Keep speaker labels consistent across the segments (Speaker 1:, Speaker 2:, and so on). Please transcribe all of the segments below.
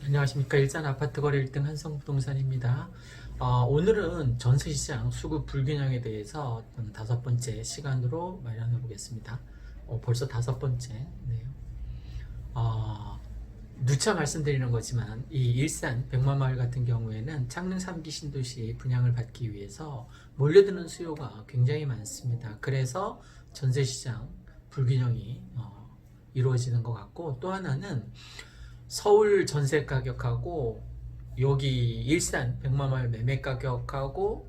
Speaker 1: 안녕하십니까. 일산 아파트 거래 1등 한성부동산입니다. 오늘은 전세시장 수급 불균형에 대해서 5번째 시간으로 마련해 보겠습니다. 벌써 5번째네요. 누차 말씀드리는 거지만 이 일산 백마마을 같은 경우에는 창릉 3기 신도시 분양을 받기 위해서 몰려드는 수요가 굉장히 많습니다. 그래서 전세시장 불균형이 이루어지는 것 같고, 또 하나는 서울 전세 가격하고 여기 일산 백마마을 매매 가격하고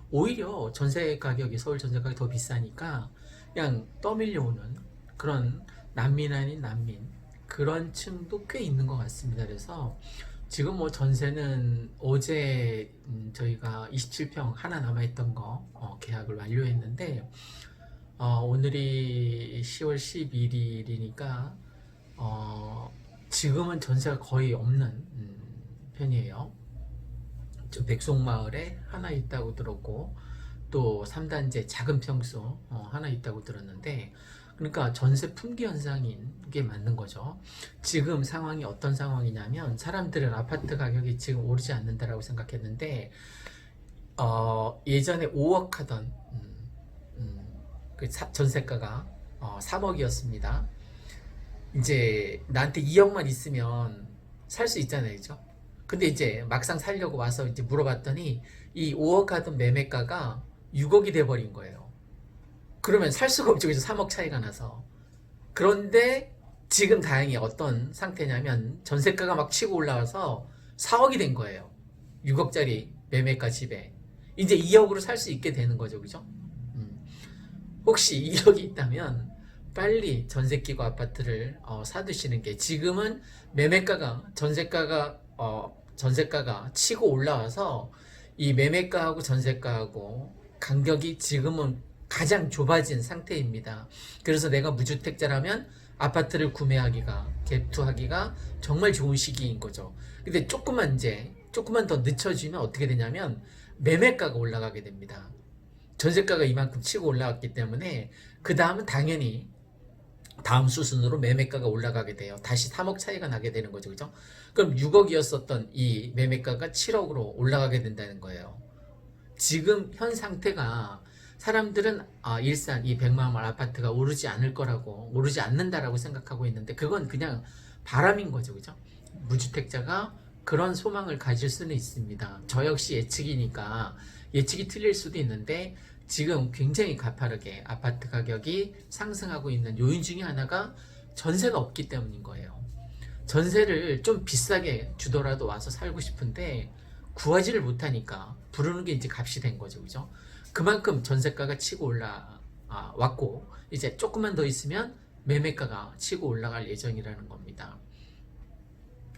Speaker 1: 오히려 전세 가격이 서울 전세 가격이 더 비싸니까 그냥 떠밀려오는 그런 난민 아닌 난민 그런 층도 꽤 있는 것 같습니다. 그래서 지금 뭐 전세는 어제 저희가 27평 하나 남아있던 거 계약을 완료했는데 오늘이 10월 11일이니까 지금은 전세가 거의 없는 편이에요. 저 백송마을에 하나 있다고 들었고, 또 3단제 작은 평수 하나 있다고 들었는데, 그러니까 전세 품귀 현상인 게 맞는 거죠. 지금 상황이 어떤 상황이냐면, 사람들은 아파트 가격이 지금 오르지 않는다라고 생각했는데 예전에 5억 하던 그 전세가가 3억이었습니다. 이제 나한테 2억만 있으면 살 수 있잖아요, 그죠? 근데 이제 막상 살려고 와서 이제 물어봤더니 이 5억 하던 매매가가 6억이 돼버린 거예요. 그러면 살 수가 없죠, 그죠? 3억 차이가 나서. 그런데 지금 다행히 어떤 상태냐면 전세가가 막 치고 올라와서 4억이 된 거예요. 6억짜리 매매가 집에. 이제 2억으로 살 수 있게 되는 거죠, 그죠? 혹시 2억이 있다면 빨리 전세 끼고 아파트를 사두시는 게, 지금은 매매가가 전세가가 치고 올라와서 이 매매가하고 전세가하고 간격이 지금은 가장 좁아진 상태입니다. 그래서 내가 무주택자라면 아파트를 구매하기가, 갭투하기가 정말 좋은 시기인 거죠. 근데 조금만 더 늦춰지면 어떻게 되냐면 매매가가 올라가게 됩니다. 전세가가 이만큼 치고 올라왔기 때문에 그 다음은 당연히 다음 수순으로 매매가가 올라가게 돼요. 다시 3억 차이가 나게 되는 거죠, 그죠? 그럼 6억이었었던 이 매매가가 7억으로 올라가게 된다는 거예요. 지금 현 상태가 사람들은 일산 이 백마마을 아파트가 오르지 않는다라고 생각하고 있는데, 그건 그냥 바람인 거죠, 그죠? 무주택자가 그런 소망을 가질 수는 있습니다. 저 역시 예측이니까 예측이 틀릴 수도 있는데, 지금 굉장히 가파르게 아파트 가격이 상승하고 있는 요인 중에 하나가 전세가 없기 때문인 거예요. 전세를 좀 비싸게 주더라도 와서 살고 싶은데 구하지를 못하니까 부르는 게 이제 값이 된 거죠, 그죠? 그만큼 전세가가 치고 왔고, 이제 조금만 더 있으면 매매가가 치고 올라갈 예정이라는 겁니다.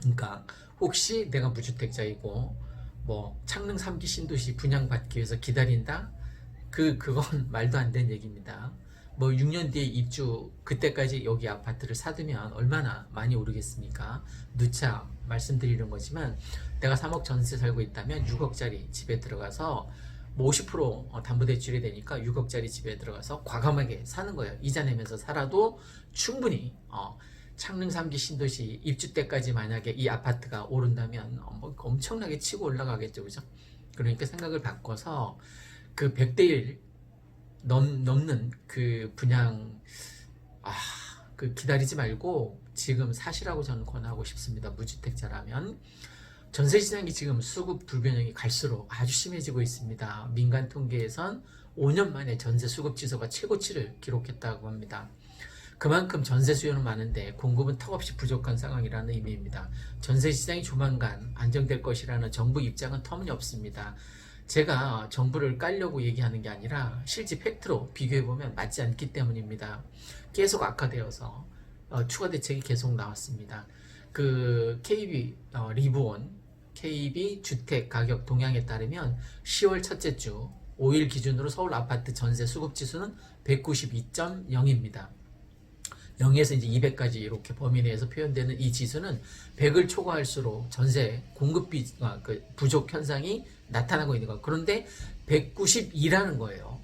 Speaker 1: 그러니까 혹시 내가 무주택자이고 뭐 창릉 3기 신도시 분양받기 위해서 기다린다? 그건 말도 안 되는 얘기입니다. 뭐 6년 뒤에 입주, 그때까지 여기 아파트를 사두면 얼마나 많이 오르겠습니까? 누차 말씀드리는 거지만, 내가 3억 전세 살고 있다면 6억짜리 집에 들어가서 뭐 50% 담보대출이 되니까 6억짜리 집에 들어가서 과감하게 사는 거예요. 이자 내면서 살아도 충분히 창릉 3기 신도시 입주 때까지 만약에 이 아파트가 오른다면 뭐 엄청나게 치고 올라가겠죠, 그죠? 그러니까 생각을 바꿔서 그 100대1 넘는 그 분양 그 기다리지 말고 지금 사시라고 저는 권하고 싶습니다. 무주택자라면. 전세시장이 지금 수급 불균형이 갈수록 아주 심해지고 있습니다. 민간 통계에선 5년 만에 전세 수급 지수가 최고치를 기록했다고 합니다. 그만큼 전세 수요는 많은데 공급은 턱없이 부족한 상황이라는 의미입니다. 전세시장이 조만간 안정될 것이라는 정부 입장은 터무니없습니다. 제가 정부를 깔려고 얘기하는 게 아니라 실제 팩트로 비교해보면 맞지 않기 때문입니다. 계속 악화되어서 추가 대책이 계속 나왔습니다. 그 KB 리브온 KB 주택 가격 동향에 따르면 10월 첫째 주 5일 기준으로 서울 아파트 전세 수급 지수는 192.0입니다. 0에서 이제 200까지 이렇게 범위 내에서 표현되는 이 지수는 100을 초과할수록 전세 공급비 부족 현상이 나타나고 있는 거예요. 그런데 192라는 거예요.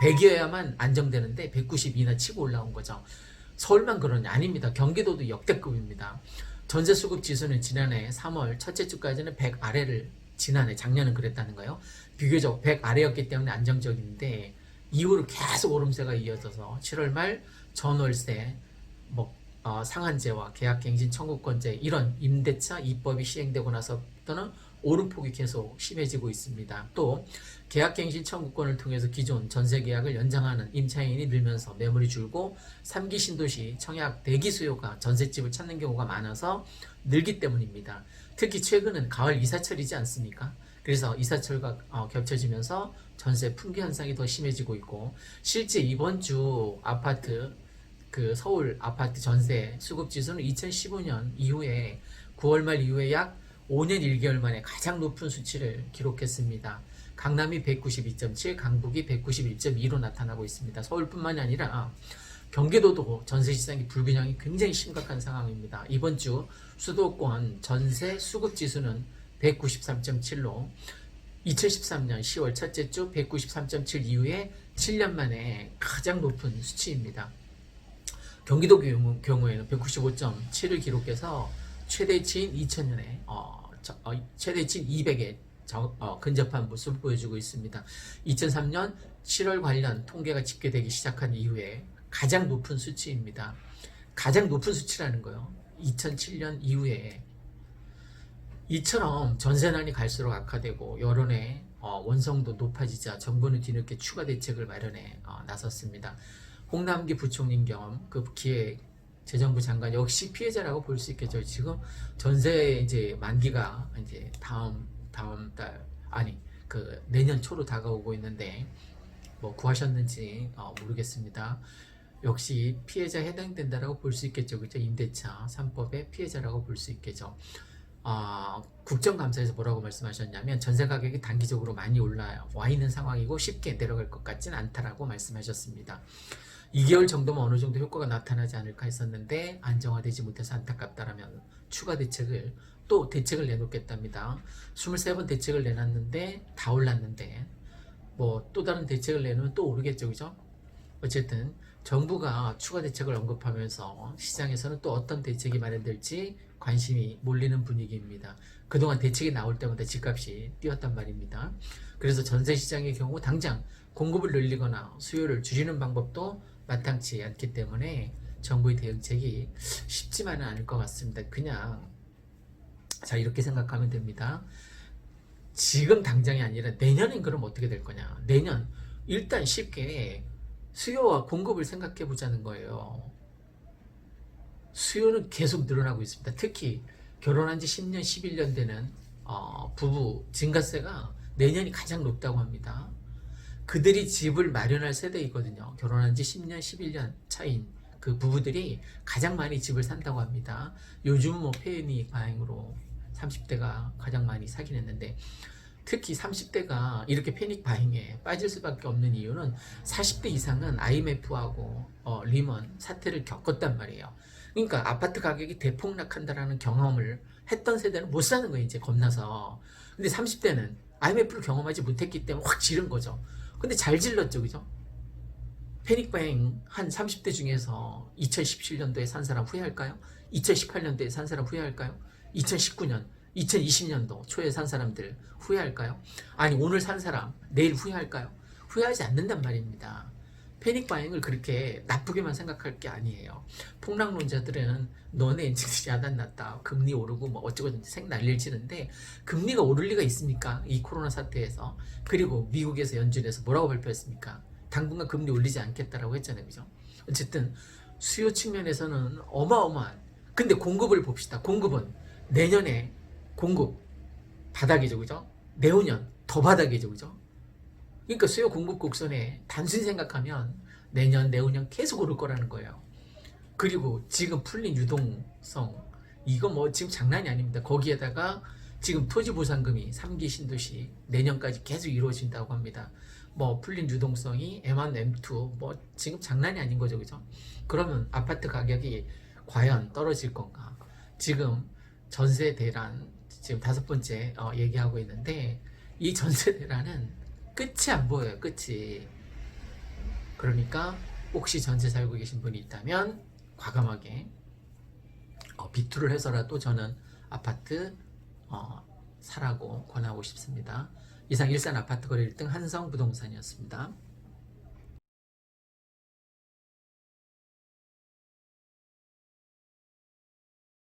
Speaker 1: 100이어야만 안정되는데 192나 치고 올라온 거죠. 서울만 그러냐? 아닙니다. 경기도도 역대급입니다. 전세 수급 지수는 지난해 3월 첫째 주까지는 100 아래를 작년은 그랬다는 거예요. 비교적 100 아래였기 때문에 안정적인데 이후로 계속 오름세가 이어져서 7월 말 전월세, 상한제와 계약갱신 청구권제 이런 임대차 입법이 시행되고 나서부터는 오름폭이 계속 심해지고 있습니다. 또 계약갱신 청구권을 통해서 기존 전세계약을 연장하는 임차인이 늘면서 매물이 줄고 3기 신도시 청약 대기 수요가 전셋집을 찾는 경우가 많아서 늘기 때문입니다. 특히 최근은 가을 이사철이지 않습니까? 그래서 이사철과 겹쳐지면서 전세 품귀 현상이 더 심해지고 있고, 실제 이번 주 서울 아파트 전세 수급 지수는 2015년 이후에 9월 말 이후에 약 5년 1개월 만에 가장 높은 수치를 기록했습니다. 강남이 192.7, 강북이 191.2로 나타나고 있습니다. 서울뿐만이 아니라 경기도도 전세 시장의 불균형이 굉장히 심각한 상황입니다. 이번 주 수도권 전세 수급 지수는 193.7로 2013년 10월 첫째 주 193.7 이후에 7년 만에 가장 높은 수치입니다. 경기도 경우에는 195.7을 기록해서 최대치인 2000년에 최대치인 200에 근접한 모습을 보여주고 있습니다. 2003년 7월 관련 통계가 집계되기 시작한 이후에 가장 높은 수치입니다. 가장 높은 수치라는 거예요. 2007년 이후에. 이처럼 전세난이 갈수록 악화되고 여론의 원성도 높아지자 정부는 뒤늦게 추가 대책을 마련해 나섰습니다. 홍남기 부총리 겸 그 기획재정부 장관 역시 피해자라고 볼 수 있겠죠. 지금 전세 이제 만기가 이제 다음 달 내년 초로 다가오고 있는데 구하셨는지 모르겠습니다. 역시 피해자 해당된다라고 볼 수 있겠죠. 그죠? 임대차 3법의 피해자라고 볼 수 있겠죠. 국정감사에서 뭐라고 말씀하셨냐면 전세 가격이 단기적으로 많이 올라와 있는 상황이고 쉽게 내려갈 것 같진 않다라고 말씀하셨습니다. 2개월 정도면 어느 정도 효과가 나타나지 않을까 했었는데 안정화되지 못해서 안타깝다라면 추가 대책을 내놓겠답니다. 23번 대책을 내놨는데 다 올랐는데 또 다른 대책을 내놓으면 또 오르겠죠. 그죠? 어쨌든 정부가 추가 대책을 언급하면서 시장에서는 또 어떤 대책이 마련될지 관심이 몰리는 분위기입니다. 그동안 대책이 나올 때마다 집값이 뛰었단 말입니다. 그래서 전세 시장의 경우 당장 공급을 늘리거나 수요를 줄이는 방법도 마땅치 않기 때문에 정부의 대응책이 쉽지만은 않을 것 같습니다. 그냥 이렇게 생각하면 됩니다. 지금 당장이 아니라 내년엔 그럼 어떻게 될 거냐. 내년 일단 쉽게 수요와 공급을 생각해 보자는 거예요. 수요는 계속 늘어나고 있습니다. 특히 결혼한 지 10년, 11년 되는 부부 증가세가 내년이 가장 높다고 합니다. 그들이 집을 마련할 세대이거든요. 결혼한 지 10년, 11년 차인 그 부부들이 가장 많이 집을 산다고 합니다. 요즘은 패닉 바잉으로 30대가 가장 많이 사긴 했는데, 특히 30대가 이렇게 패닉 바잉에 빠질 수밖에 없는 이유는 40대 이상은 IMF하고 리먼 사태를 겪었단 말이에요. 그러니까 아파트 가격이 대폭락한다라는 경험을 했던 세대는 못 사는 거예요. 이제 겁나서. 근데 30대는 IMF를 경험하지 못했기 때문에 확 지른 거죠. 근데 잘 질렀죠. 그죠? 패닉바잉 한 30대 중에서 2017년도에 산 사람 후회할까요? 2018년도에 산 사람 후회할까요? 2019년, 2020년도 초에 산 사람들 후회할까요? 아니 오늘 산 사람 내일 후회할까요? 후회하지 않는단 말입니다. 패닉바잉을 그렇게 나쁘게만 생각할 게 아니에요. 폭락론자들은 너네 야단났다, 금리 오르고 어쩌고 생 난리를 치는데 금리가 오를 리가 있습니까? 이 코로나 사태에서. 그리고 미국에서 연준에서 뭐라고 발표했습니까? 당분간 금리 올리지 않겠다라고 했잖아요. 그죠? 어쨌든 수요 측면에서는 어마어마한, 근데 공급을 봅시다. 공급은 내년에 공급 바닥이죠. 그죠? 내후년 더 바닥이죠. 그죠? 그러니까 수요 공급 곡선에 단순히 생각하면 내년, 내후년 계속 오를 거라는 거예요. 그리고 지금 풀린 유동성, 이거 지금 장난이 아닙니다. 거기에다가 지금 토지보상금이 3기 신도시 내년까지 계속 이루어진다고 합니다. 풀린 유동성이 M1, M2 지금 장난이 아닌 거죠. 그죠? 그러면 아파트 가격이 과연 떨어질 건가? 지금 전세 대란 지금 5번째 얘기하고 있는데 이 전세 대란은 끝이 안 보여요. 끝이. 그러니까 혹시 전세 살고 계신 분이 있다면 과감하게 비투를 해서라도 저는 아파트 사라고 권하고 싶습니다. 이상 일산 아파트 거래 1등 한성부동산이었습니다.